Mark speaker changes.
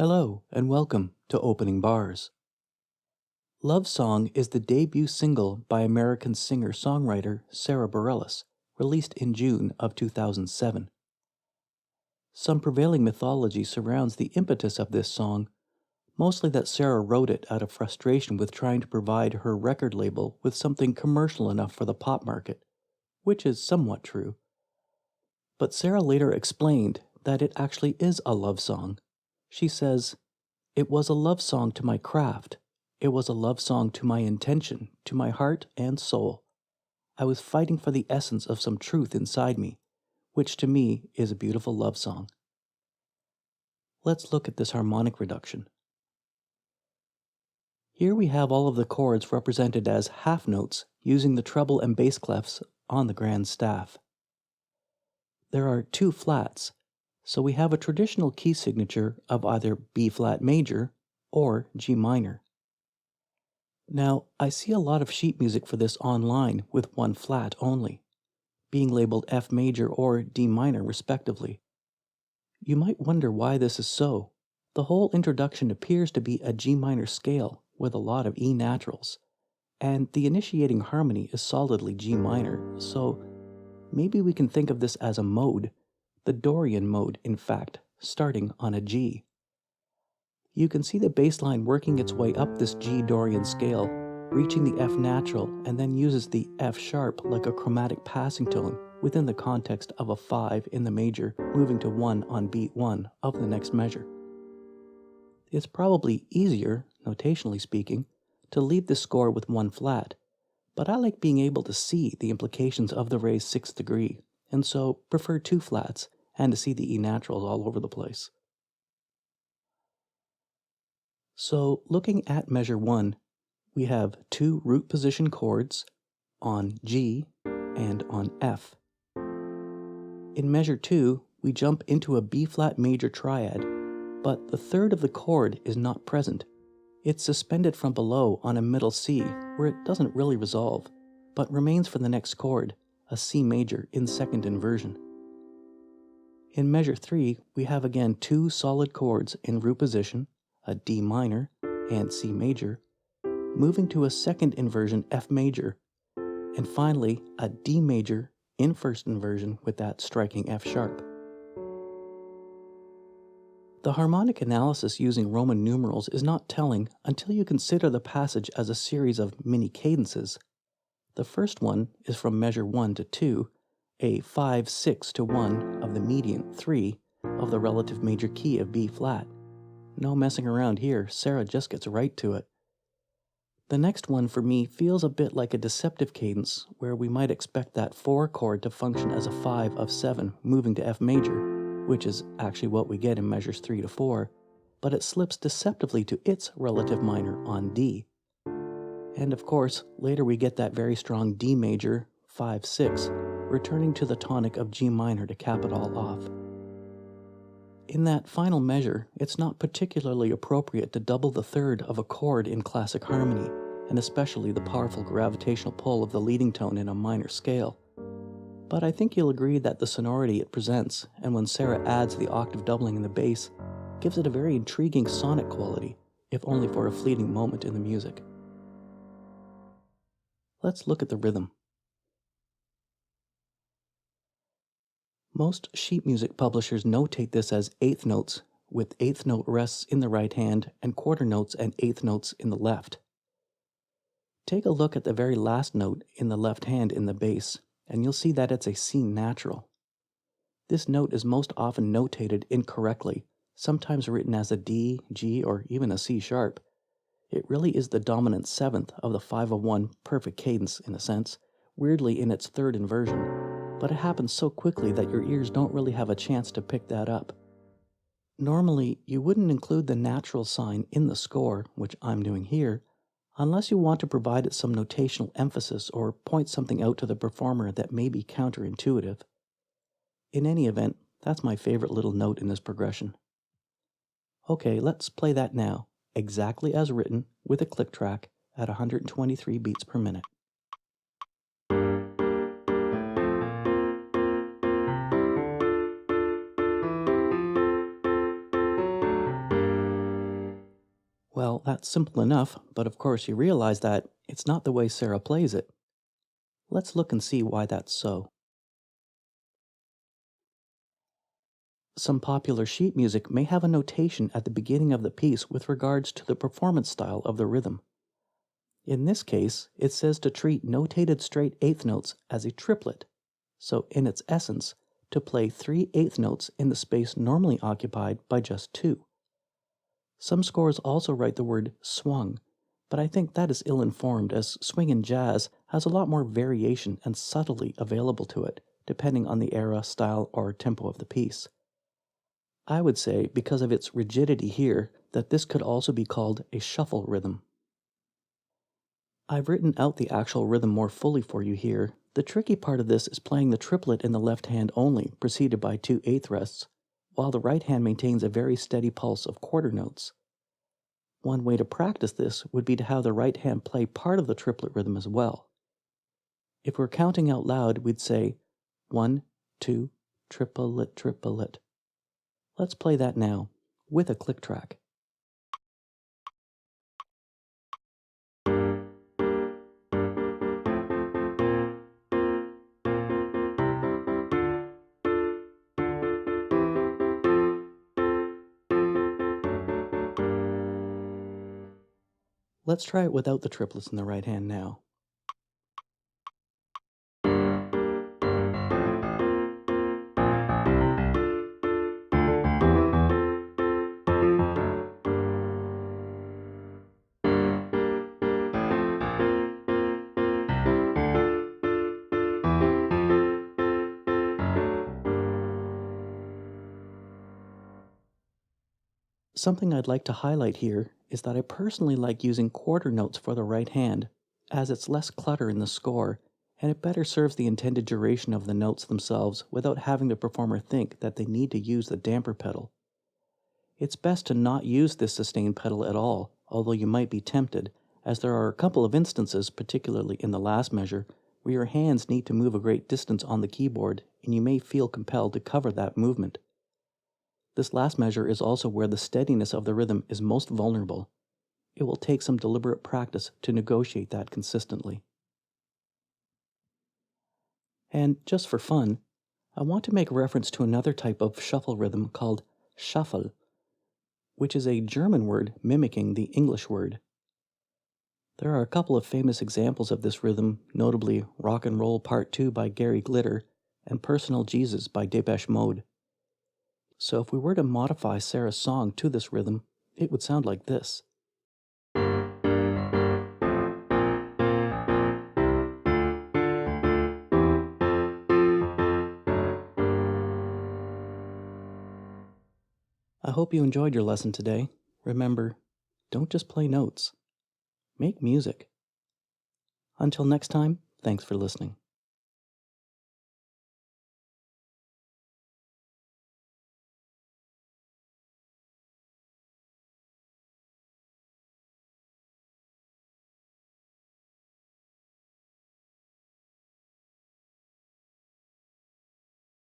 Speaker 1: Hello, and welcome to Opening Bars. Love Song is the debut single by American singer-songwriter Sara Bareilles, released in June of 2007. Some prevailing mythology surrounds the impetus of this song, mostly that Sara wrote it out of frustration with trying to provide her record label with something commercial enough for the pop market, which is somewhat true. But Sara later explained that it actually is a love song. She says, "It was a love song to my craft. It was a love song to my intention, to my heart and soul. I was fighting for the essence of some truth inside me, which to me is a beautiful love song." Let's look at this harmonic reduction. Here we have all of the chords represented as half notes using the treble and bass clefs on the grand staff. There are two flats, so we have a traditional key signature of either B flat major or G minor. Now, I see a lot of sheet music for this online with one flat only, being labeled F major or D minor respectively. You might wonder why this is so. The whole introduction appears to be a G minor scale with a lot of E naturals, and the initiating harmony is solidly G minor, so maybe we can think of this as a mode, the Dorian mode in fact, starting on a G. You can see the bass line working its way up this G Dorian scale, reaching the F natural, and then uses the F sharp like a chromatic passing tone within the context of a 5 in the major moving to 1 on beat 1 of the next measure. It's probably easier, notationally speaking, to leave the score with one flat, but I like being able to see the implications of the raised 6th degree, and so prefer two flats and to see the E naturals all over the place. So, looking at measure 1, we have two root position chords on G and on F. In measure 2, we jump into a B flat major triad, but the third of the chord is not present. It's suspended from below on a middle C where it doesn't really resolve, but remains for the next chord, a C major in second inversion. In measure 3, we have again two solid chords in root position, a D minor and C major, moving to a second inversion F major, and finally a D major in first inversion with that striking F sharp. The harmonic analysis using Roman numerals is not telling until you consider the passage as a series of mini cadences. The first one is from measure 1 to 2, a 5-6 to 1 of the median 3 of the relative major key of B flat. No messing around here, Sara just gets right to it. The next one for me feels a bit like a deceptive cadence where we might expect that 4 chord to function as a 5 of 7 moving to F major, which is actually what we get in measures 3 to 4, but it slips deceptively to its relative minor on D. And of course, later we get that very strong D major, 5-6, returning to the tonic of G minor to cap it all off. In that final measure, it's not particularly appropriate to double the third of a chord in classic harmony, and especially the powerful gravitational pull of the leading tone in a minor scale. But I think you'll agree that the sonority it presents, and when Sara adds the octave doubling in the bass, gives it a very intriguing sonic quality, if only for a fleeting moment in the music. Let's look at the rhythm. Most sheet music publishers notate this as eighth notes, with eighth note rests in the right hand and quarter notes and eighth notes in the left. Take a look at the very last note in the left hand in the bass, and you'll see that it's a C natural. This note is most often notated incorrectly, sometimes written as a D, G, or even a C sharp. It really is the dominant 7th of the 5-1 perfect cadence in a sense, weirdly in its third inversion, but it happens so quickly that your ears don't really have a chance to pick that up. Normally, you wouldn't include the natural sign in the score, which I'm doing here, unless you want to provide it some notational emphasis or point something out to the performer that may be counterintuitive. In any event, that's my favorite little note in this progression. Okay, let's play that now, exactly as written, with a click track at 123 beats per minute. Well, that's simple enough, but of course you realize that it's not the way Sara plays it. Let's look and see why that's so. Some popular sheet music may have a notation at the beginning of the piece with regards to the performance style of the rhythm. In this case, it says to treat notated straight eighth notes as a triplet, so in its essence, to play 3 eighth notes in the space normally occupied by just 2. Some scores also write the word swung, but I think that is ill-informed as swing in jazz has a lot more variation and subtlety available to it, depending on the era, style, or tempo of the piece. I would say, because of its rigidity here, that this could also be called a shuffle rhythm. I've written out the actual rhythm more fully for you here. The tricky part of this is playing the triplet in the left hand only, preceded by 2 eighth rests, while the right hand maintains a very steady pulse of quarter notes. One way to practice this would be to have the right hand play part of the triplet rhythm as well. If we're counting out loud, we'd say 1, 2, triplet, triplet. Let's play that now, with a click track. Let's try it without the triplets in the right hand now. Something I'd like to highlight here is that I personally like using quarter notes for the right hand, as it's less clutter in the score, and it better serves the intended duration of the notes themselves without having the performer think that they need to use the damper pedal. It's best to not use this sustain pedal at all, although you might be tempted, as there are a couple of instances, particularly in the last measure, where your hands need to move a great distance on the keyboard, and you may feel compelled to cover that movement. This last measure is also where the steadiness of the rhythm is most vulnerable. It will take some deliberate practice to negotiate that consistently. And just for fun, I want to make reference to another type of shuffle rhythm called shuffle, which is a German word mimicking the English word. There are a couple of famous examples of this rhythm, notably Rock and Roll Part 2 by Gary Glitter and Personal Jesus by Depeche Mode. So if we were to modify Sara's song to this rhythm, it would sound like this. I hope you enjoyed your lesson today. Remember, don't just play notes. Make music. Until next time, thanks for listening.